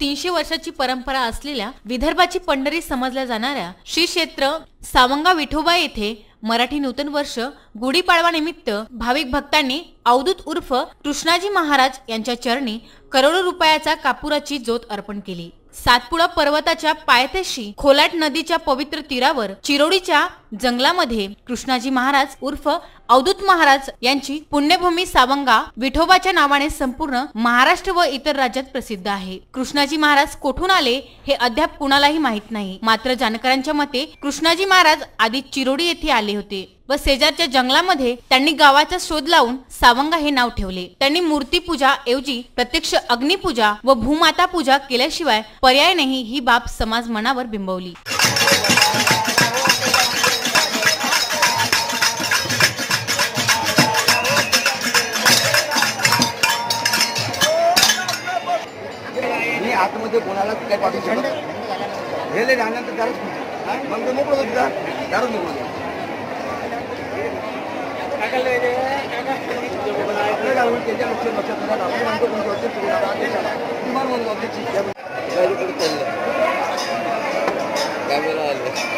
300 वर्षाची परंपरा असलेल्या विदर्भाची पंढरी समजल्या जाणाऱ्या श्री क्षेत्र सावंगा विठोबा येथे मराठी नूतन वर्ष गुढीपाडवा निमित्त भाविक भक्तांनी अवधूत उर्फ कृष्णाजी महाराज यांच्या चरणी करोडो रुपयाचा कापुराची ज्योत अर्पण केली। सातपुडा पर्वताच्या पायथ्याशी खोलाट नदीच्या पवित्र तीरावर चिरोडीच्या जंगलामध्ये कृष्णाजी महाराज उर्फ अवधूत महाराज यांची पुण्यभूमी सावंगा विठोबाच्या नावाने संपूर्ण महाराष्ट्र व इतर राज्यात प्रसिद्ध आहे। कृष्णाजी महाराज कोठून आले हे अद्याप कुणालाही माहित नाही, मात्र जाणकारांच्या मते कृष्णाजी महाराज आधी चिरोडी येथे आले होते व शेजारच्या जंगलामध्ये त्यांनी गावाचा शोध लावून सावंगा हे नाव ठेवले। त्यांनी मूर्ती पूजा ऐवजी प्रत्यक्ष अग्निपूजा व भूमाता पूजा केल्याशिवाय पर्याय नाही ही बाब समाज मनावर बिंबवली। आतमध्ये कोणाला काय पाठवू शकत हे ले जाण्यानंतर त्याला मग मोकळं होतं त्याला मोकळं आपल्या गावात त्याच्या लक्षात आपण म्हणतो कोणतं होतं तुम्हाला म्हणून ऑब्जेक्ट कॅमेरा आले।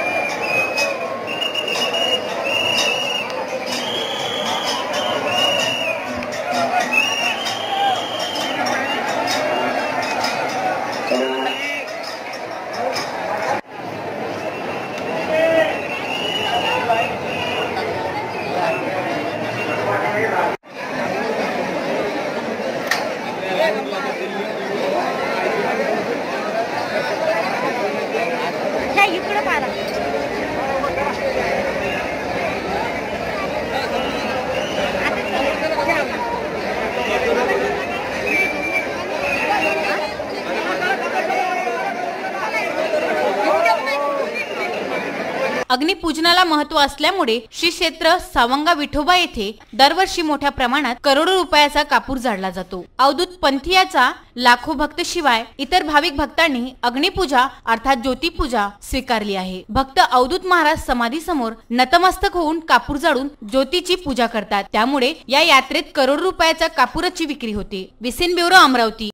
अग्निपूजनाला महत्त्व असल्यामुळे श्री क्षेत्र सावंगा विठोबा येथे दरवर्षी मोठ्या प्रमाणात करोडो रुपयाचा कापूर जाळला जातो। अवधूत पंथीयाचा लाखो भक्त शिवाय इतर भाविक भक्तांनी अग्निपूजा अर्थात ज्योतिपूजा स्वीकारली आहे। भक्त अवधूत महाराज समाधी समोर नतमस्तक होऊन कापूर जाळून ज्योतीची पूजा करतात, त्यामुळे या यात्रेत करोडो रुपयाचा कापूराची विक्री होते। विसीन ब्युरो अमरावती।